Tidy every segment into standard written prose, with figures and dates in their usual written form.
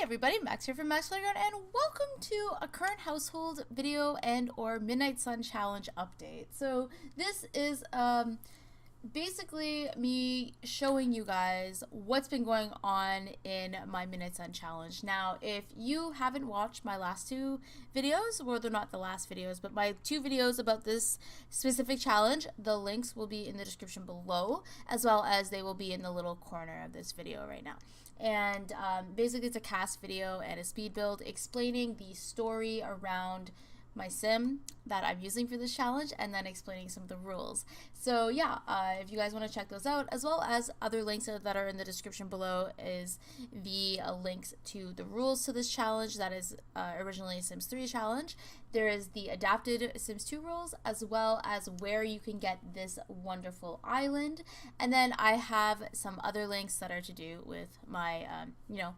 everybody, Max here from MaksPlayground, and welcome to a current household video and or Midnight Sun Challenge update. So this is basically me showing you guys what's been going on in my Midnight Sun Challenge. Now, if you haven't watched my last two videos, well, they're not the last videos, but my two videos about this specific challenge, the links will be in the description below, as well as they will be in the little corner of this video right now. And basically it's a cast video and a speed build explaining the story around my sim that I'm using for this challenge, and then explaining some of the rules. So yeah, if you guys want to check those out, as well as other links that are in the description below is the links to the rules to this challenge that is originally a Sims 3 challenge. There is the adapted Sims 2 rules, as well as where you can get this wonderful island. And then I have some other links that are to do with my,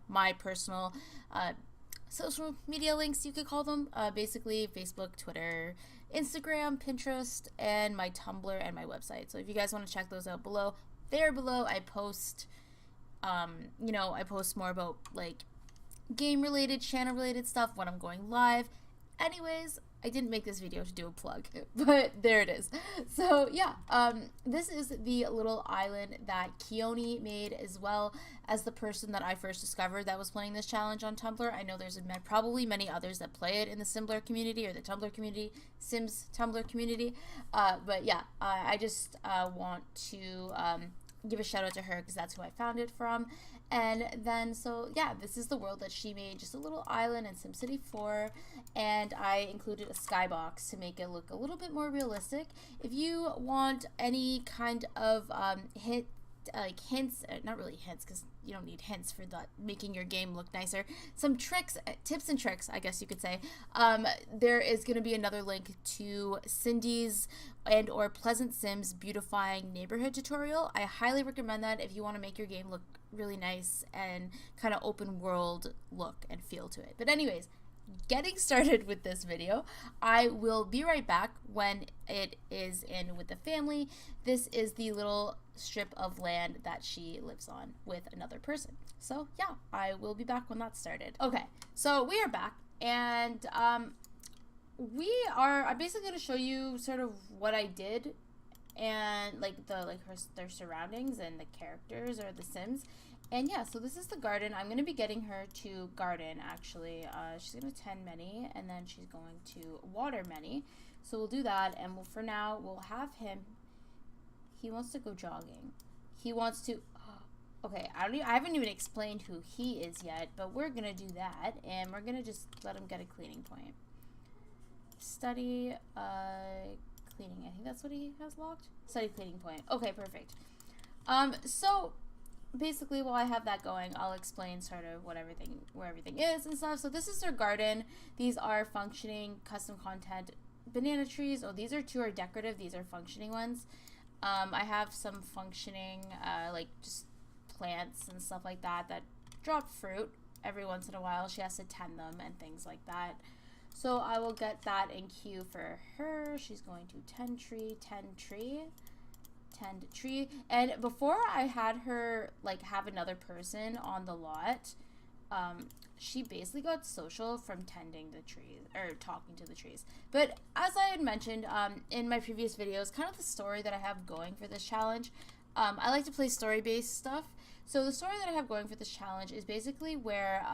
my personal social media links, you could call them, basically Facebook, Twitter, Instagram, Pinterest, and my Tumblr and my website. So if you guys want to check those out below, there below I post, I post more about like game related, channel related stuff when I'm going live. Anyways, I didn't make this video to do a plug, but there it is. So yeah, this is the little island that Keone made, as well as the person that I first discovered that was playing this challenge on Tumblr. I know there's probably many others that play it in the Simbler community or the Tumblr community, Sims Tumblr community. But yeah, I just want to give a shout out to her because that's who I found it from. And then, so yeah, this is the world that she made, just a little island in SimCity 4, and I included a skybox to make it look a little bit more realistic. If you want any kind of hints, not really hints because you don't need hints for that, making your game look nicer, some tricks, tips and tricks, I guess you could say, there is going to be another link to Cindy's and or PleasantSims beautifying neighborhood tutorial. I highly recommend that if you want to make your game look really nice and kind of open world look and feel to it. But anyways, getting started with this video, I will be right back when it is in with the family. This is the little strip of land that she lives on with another person. So yeah, I will be back when that's started. Okay, so we are back, and I'm basically going to show you sort of what I did and their surroundings and the characters or the Sims. And yeah, so this is the garden. I'm going to be getting her to garden, actually. She's going to tend many, and then she's going to water many. So we'll do that, and for now, we'll have him. He wants to go jogging. He wants to... Okay, I haven't even explained who he is yet, but we're going to do that, and we're going to just let him get a cleaning point. Study, cleaning. I think that's what he has locked. Study cleaning point. Okay, perfect. So... basically, while I have that going, I'll explain sort of where everything is and stuff. So this is their garden. These are functioning custom content banana trees. Oh, these two are decorative. These are functioning ones. I have some functioning like just plants and stuff like that drop fruit every once in a while. She has to tend them and things like that. So I will get that in queue for her. She's going to tend tree. And before I had her have another person on the lot, she basically got social from tending the trees or talking to the trees. But as I had mentioned in my previous videos, kind of the story that I have going for this challenge, I like to play story-based stuff. So the story that I have going for this challenge is basically where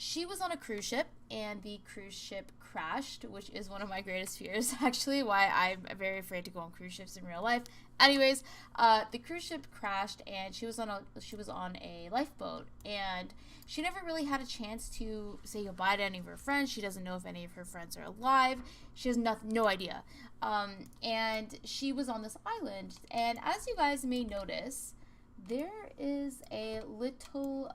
she was on a cruise ship, and the cruise ship crashed, which is one of my greatest fears, actually, why I'm very afraid to go on cruise ships in real life. Anyways, the cruise ship crashed, and she was on a lifeboat, and she never really had a chance to say goodbye to any of her friends. She doesn't know if any of her friends are alive. She has no idea. And she was on this island, and as you guys may notice, there is a little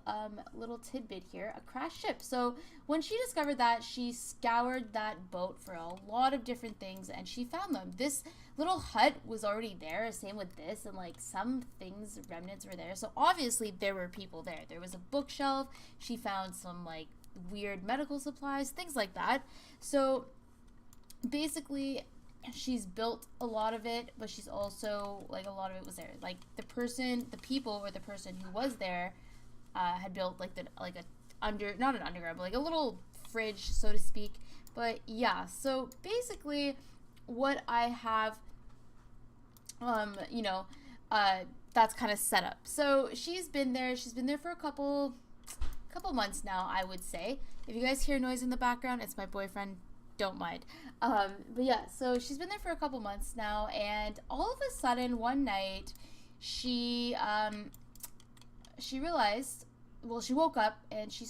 tidbit here, a crashed ship. So when she discovered that, she scoured that boat for a lot of different things, and she found them. This little hut was already there, same with this, and some things, remnants were there. So obviously there were people there. There was a bookshelf. She found some weird medical supplies, things like that. So basically she's built a lot of it, but she's also, like, a lot of it was there. Like, the person who was there had built like not an underground, but like a little fridge, so to speak. But yeah, so basically what I have, that's kind of set up. So she's been there for a couple months now, I would say. If you guys hear noise in the background, it's my boyfriend, don't mind. But yeah, so she's been there for a couple months now, and all of a sudden one night she realized, well, she woke up and she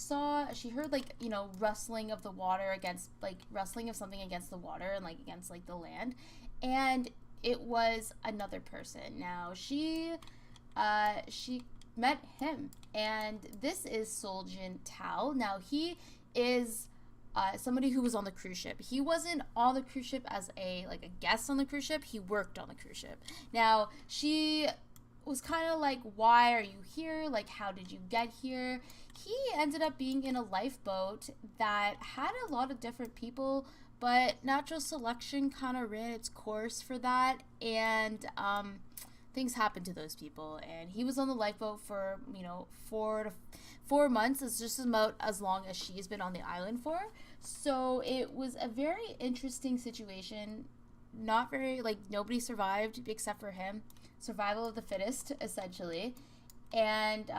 heard like, rustling of the water against, like rustling of something against the water and like against like the land, and it was another person. Now she met him, and this is Soljin Tal. Now he is somebody who was on the cruise ship. He wasn't on the cruise ship as a guest on the cruise ship. He worked on the cruise ship. Now she was kind of like, why are you here? Like, how did you get here? He ended up being in a lifeboat that had a lot of different people, but natural selection kind of ran its course for that, and things happened to those people. And he was on the lifeboat for 4 months. It's just about as long as she's been on the island for. So it was a very interesting situation. Not very, nobody survived except for him. Survival of the fittest, essentially. And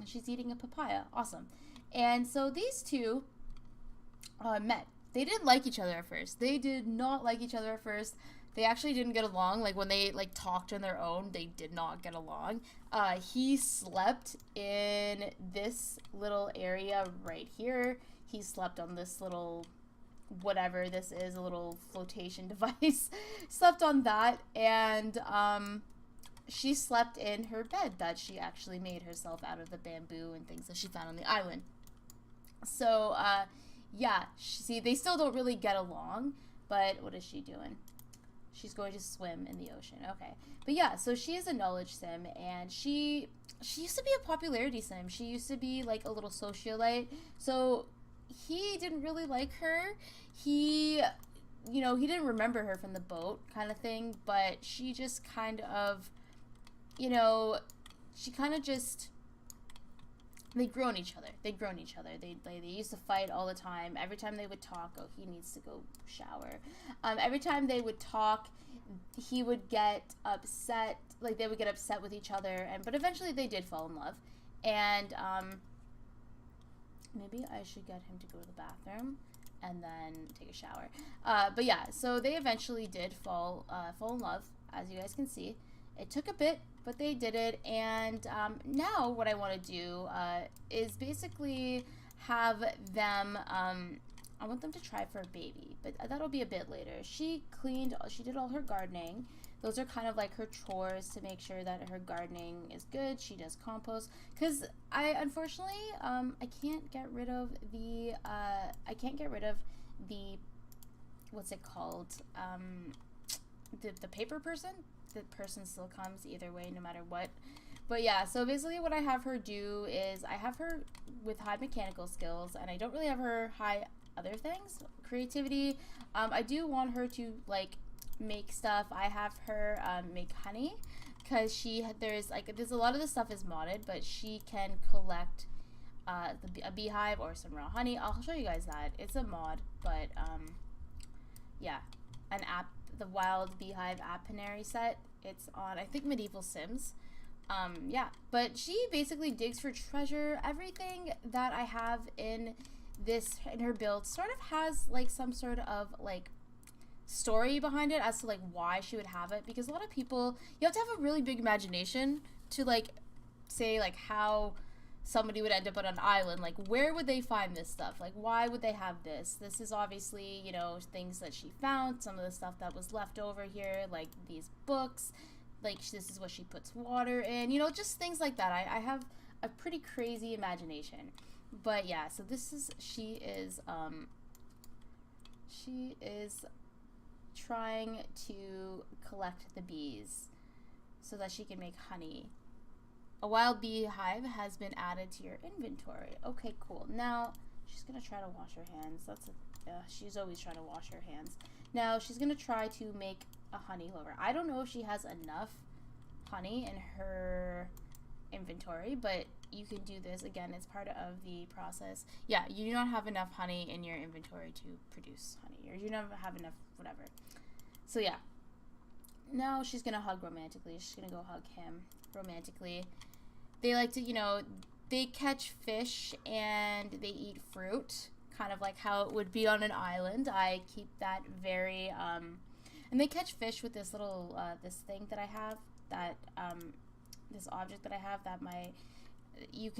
she's eating a papaya. Awesome. And so these two met. They didn't like each other at first. They did not like each other at first. They actually didn't get along. Like, when they talked on their own, they did not get along. He slept in this little area right here. He slept on this little, whatever this is, a little flotation device. Slept on that, and she slept in her bed that she actually made herself out of the bamboo and things that she found on the island. So, yeah, see, they still don't really get along, but what is she doing? She's going to swim in the ocean. Okay. But yeah, so she is a knowledge sim, and she used to be a popularity sim. She used to be like a little socialite. So he didn't really like her. He didn't remember her from the boat kind of thing, but she just kind of, she kind of just, they'd grown each other. They used to fight all the time. Every time they would talk, oh, he needs to go shower. Every time they would talk, he would get upset. Like, they would get upset with each other. But eventually they did fall in love. And maybe I should get him to go to the bathroom and then take a shower. But yeah, so they eventually did fall in love, as you guys can see. It took a bit, but they did it, and now what I want to do is basically have them, I want them to try for a baby, but that'll be a bit later. She did all her gardening. Those are kind of like her chores to make sure that her gardening is good. She does compost, because unfortunately, I can't get rid of the, what's it called, the paper person. The person still comes either way, no matter what. But yeah, so basically what I have her do is I have her with high mechanical skills, and I don't really have her high other things. Creativity, I do want her to make stuff. I have her make honey, because there's a lot of the stuff is modded, but she can collect a beehive or some raw honey. I'll show you guys that. It's a mod, but yeah, an app. The Wild Beehive Apiary set. It's on, I think, Medieval Sims. Yeah, but she basically digs for treasure. Everything that I have in her build sort of has some sort of story behind it as to why she would have it, because a lot of people, you have to have a really big imagination to say how somebody would end up on an island. Where would they find this stuff? Why would they have this? This is obviously, things that she found, some of the stuff that was left over here, these books, this is what she puts water in, just things like that. I have a pretty crazy imagination. But yeah, so she is trying to collect the bees so that she can make honey. A wild beehive has been added to your inventory. Okay, cool. Now, she's going to try to wash her hands. She's always trying to wash her hands. Now, she's going to try to make a honey lover. I don't know if she has enough honey in her inventory, but, you can do this. Again, it's part of the process. Yeah, you do not have enough honey in your inventory to produce honey, or you don't have enough whatever. So yeah, now she's gonna hug romantically. She's gonna go hug him romantically. They like to, you know, they catch fish and they eat fruit, kind of like how it would be on an island. I keep that very, and they catch fish with this little, this thing that I have, that, this object that I have that you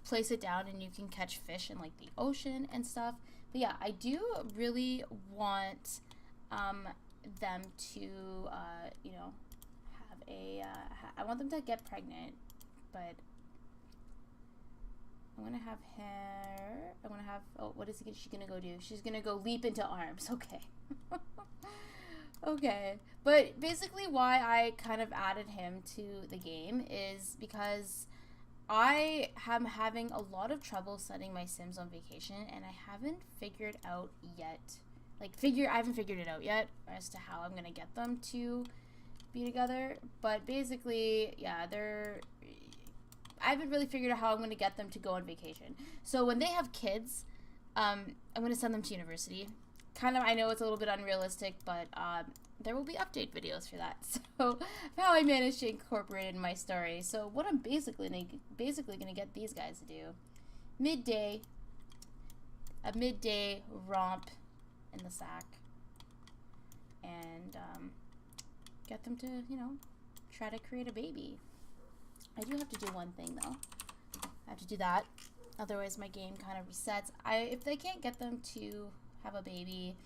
place it down and you can catch fish in like the ocean and stuff. But yeah, I do really want, them to, you know, have a, I want them to get pregnant, but I'm gonna have her, oh, what is she gonna go do? She's gonna go leap into arms. Okay. Okay. But basically why I kind of added him to the game is because I am having a lot of trouble sending my Sims on vacation, and I haven't figured out yet, I haven't figured it out yet as to how I'm gonna get them to be together. But basically, yeah, I haven't really figured out how I'm going to get them to go on vacation. So when they have kids, I'm going to send them to university. Kind of, I know it's a little bit unrealistic, but there will be update videos for that. So how I managed to incorporate it in my story. So what I'm basically going to get these guys to do, a midday romp in the sack, and get them to, you know, try to create a baby. I do have to do one thing though. I have to do that, otherwise my game kind of resets. If they can't get them to have a baby,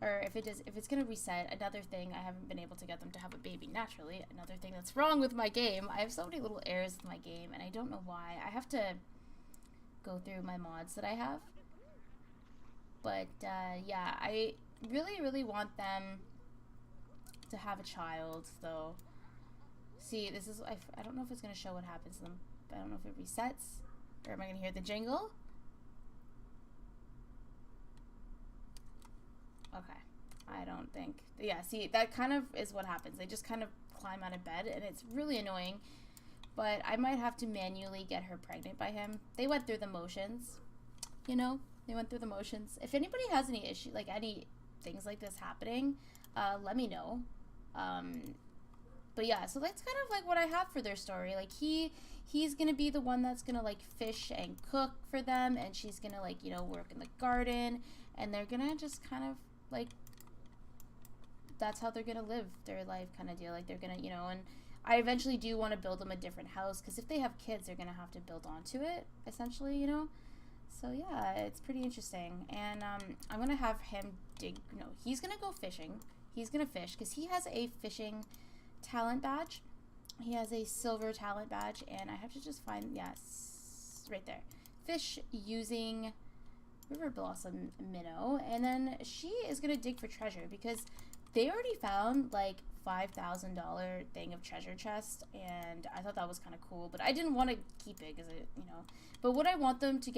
or if it's gonna reset, another thing, I haven't been able to get them to have a baby naturally. Another thing that's wrong with my game, I have so many little errors with my game, and I don't know why. I have to go through my mods that I have. But yeah, I really want them to have a child though. See, this is, I don't know if it's going to show what happens to them. I don't know if it resets, or am I going to hear the jingle? Okay, I don't think. Yeah, see, that kind of is what happens. They just kind of climb out of bed, and it's really annoying. But I might have to manually get her pregnant by him. They went through the motions, you know? They went through the motions. If anybody has any issue, like any things like this happening, let me know. But yeah, so that's kind of like what I have for their story. Like he's gonna be the one that's gonna like fish and cook for them, and she's gonna like, you know, work in the garden, and they're gonna just kind of like, that's how they're gonna live their life kind of deal. Like they're gonna, you know, and I eventually do want to build them a different house, because if they have kids, they're gonna have to build onto it essentially, you know. So yeah, it's pretty interesting. And I'm gonna have him he's gonna go fishing. He's gonna fish because he has a fishing talent badge. He has a silver talent badge, and I have to just find, yes, right there. Fish using River Blossom Minnow, and then she is gonna dig for treasure because they already found like $5,000 thing of treasure chest, and I thought that was kind of cool, but I didn't want to keep it because it, you know. But what I want them to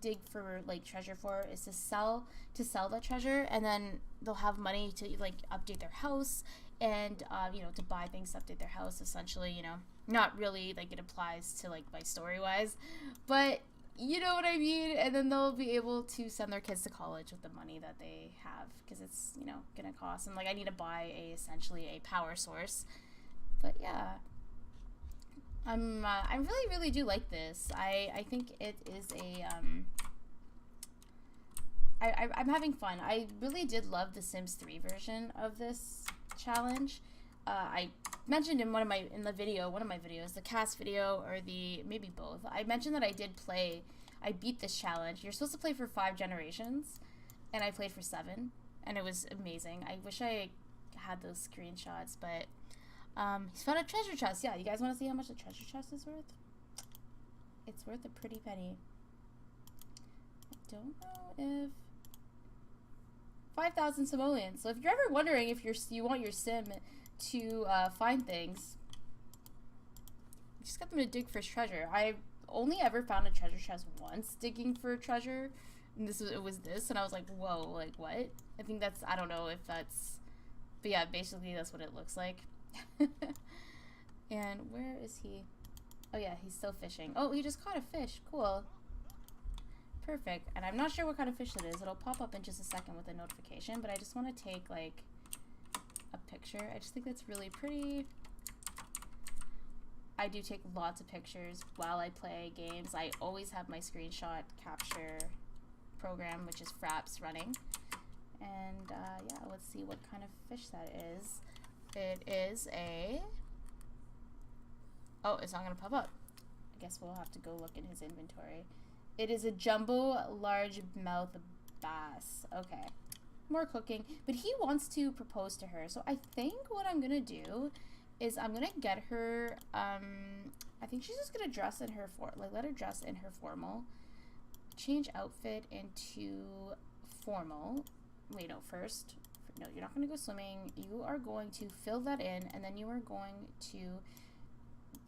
dig for like treasure for is to sell that treasure, and then they'll have money to like update their house, and you know, to buy things to update their house essentially, you know. Not really like it applies to like my story wise, but you know what I mean. And then they'll be able to send their kids to college with the money that they have, because it's, you know, gonna cost. And like I need to buy essentially a power source. But yeah, I really do like this. I think it is a I'm having fun. I really did love the Sims 3 version of this challenge. I mentioned in one of my videos, the cast video, or maybe both, I mentioned that I beat this challenge. You're supposed to play for 5 generations, and I played for 7, and it was amazing. I wish I had those screenshots, but he's found a treasure chest. Yeah, you guys want to see how much the treasure chest is worth? It's worth a pretty penny. I don't know if 5,000 simoleons. So if you're ever wondering if you want your sim to find things, you just got them to dig for treasure. I only ever found a treasure chest once digging for treasure, and it was this, and I was like, whoa, like what? I think that's, I don't know if that's, but yeah, basically that's what it looks like. And where is he? Oh yeah, he's still fishing. Oh, he just caught a fish. Cool. Perfect. And I'm not sure what kind of fish it is. It'll pop up in just a second with a notification, but I just want to take like a picture. I just think that's really pretty. I do take lots of pictures while I play games. I always have my screenshot capture program, which is Fraps, running. And yeah, let's see what kind of fish that is. It is a... Oh, it's not going to pop up. I guess we'll have to go look in his inventory. It is a jumbo largemouth bass. Okay. More cooking. But he wants to propose to her. So I think what I'm going to do is I'm going to get her... I think she's just going to dress in her... let her dress in her formal. Change outfit into formal. Wait, no, first. No, you're not going to go swimming. You are going to fill that in. And then you are going to...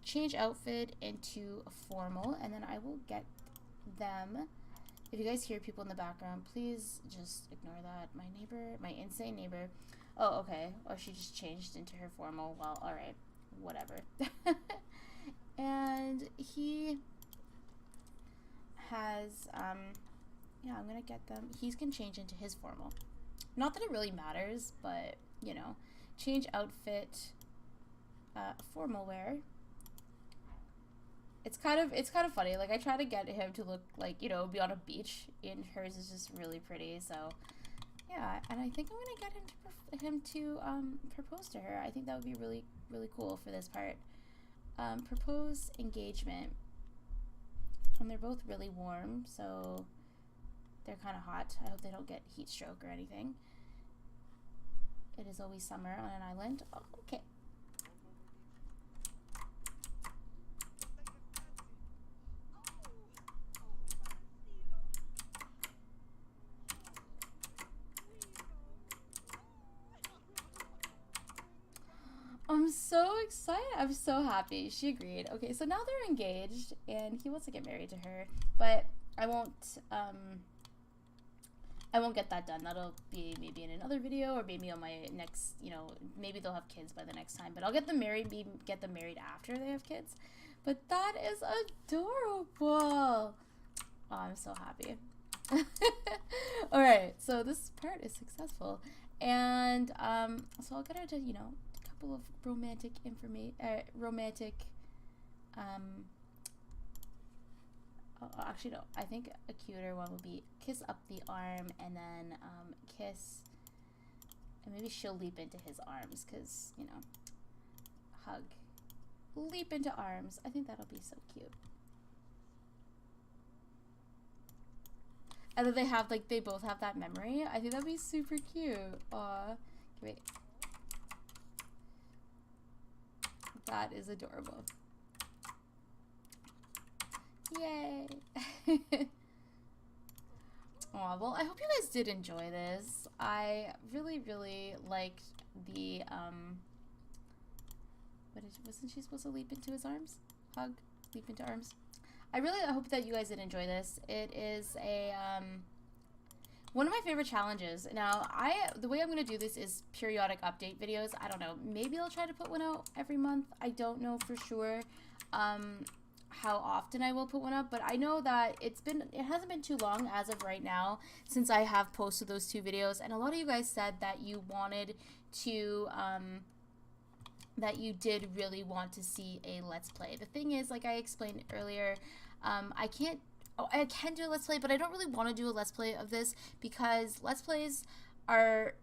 change outfit into formal, and then I will get them. If you guys hear people in the background, please just ignore that. My neighbor, my insane neighbor. Oh, okay. Oh, she just changed into her formal. Well, all right, whatever. And he has, yeah, I'm gonna get them. He's gonna change into his formal. Not that it really matters, but you know, change outfit, formal wear. It's kind of funny. Like I try to get him to look like, you know, be on a beach, and hers is just really pretty. So yeah, and I think I'm gonna get him to propose to her. I think that would be really cool for this part. Propose engagement, and they're both really warm, so they're kind of hot. I hope they don't get heat stroke or anything. It is always summer on an island. Oh, okay. I'm so excited. I'm so happy. She agreed. Okay, so now they're engaged, and he wants to get married to her, but I won't get that done. That'll be maybe in another video, or maybe on my next, you know, maybe they'll have kids by the next time, but I'll get them married, get them married after they have kids. But that is adorable. Oh, I'm so happy. All right, so this part is successful, and so I'll get her to, you know, of romantic actually no, I think a cuter one would be kiss up the arm, and then kiss, and maybe she'll leap into his arms, because, you know, hug, leap into arms. I think that'll be so cute. And then they have, like, they both have that memory. I think that'd be super cute. Aw, wait. That is adorable. Yay. Aw, well, I hope you guys did enjoy this. I really liked the, wasn't she supposed to leap into his arms? Hug, leap into arms. I hope that you guys did enjoy this. It is a, one of my favorite challenges. Now, the way I'm going to do this is periodic update videos. I don't know. Maybe I'll try to put one out every month. I don't know for sure how often I will put one up, but I know that it hasn't been too long as of right now since I have posted those 2 videos, and a lot of you guys said that you wanted to, that you did really want to see a Let's Play. The thing is, like I explained earlier, I can do a Let's Play, but I don't really want to do a Let's Play of this, because Let's Plays are,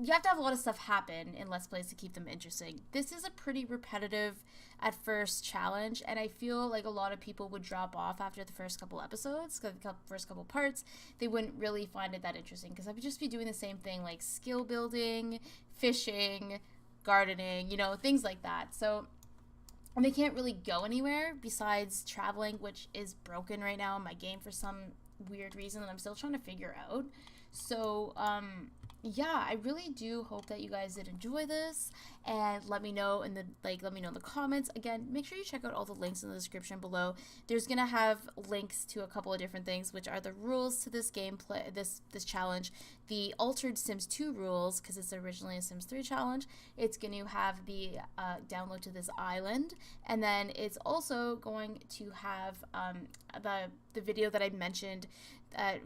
you have to have a lot of stuff happen in Let's Plays to keep them interesting. This is a pretty repetitive at first challenge, and I feel like a lot of people would drop off after the first couple episodes, the first couple parts. They wouldn't really find it that interesting, because I would just be doing the same thing, like skill building, fishing, gardening, you know, things like that. So, and they can't really go anywhere besides traveling, which is broken right now in my game for some weird reason that I'm still trying to figure out. So, yeah, I really do hope that you guys did enjoy this, and let me know in the comments. Again, make sure you check out all the links in the description below. There's gonna have links to a couple of different things, which are the rules to this gameplay, this challenge, the altered Sims 2 rules, because it's originally a Sims 3 challenge. It's going to have the download to this island, and then it's also going to have the video that I mentioned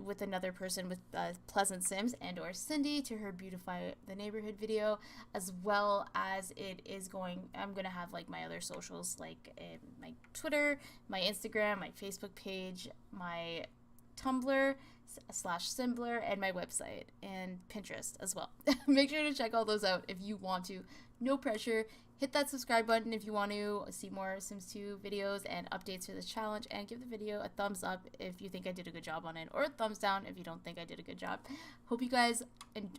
with another person, with PleasantSims and or Cindy, to her Beautify the Neighborhood video, as well as I'm going to have like my other socials, like my Twitter, my Instagram, my Facebook page, my Tumblr /Simbler, and my website, and Pinterest as well. Make sure to check all those out if you want to. No pressure. Hit that subscribe button if you want to see more Sims 2 videos and updates for this challenge, and give the video a thumbs up if you think I did a good job on it, or a thumbs down if you don't think I did a good job. Hope you guys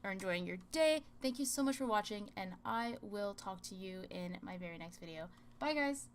are enjoying your day. Thank you so much for watching, and I will talk to you in my very next video. Bye, guys.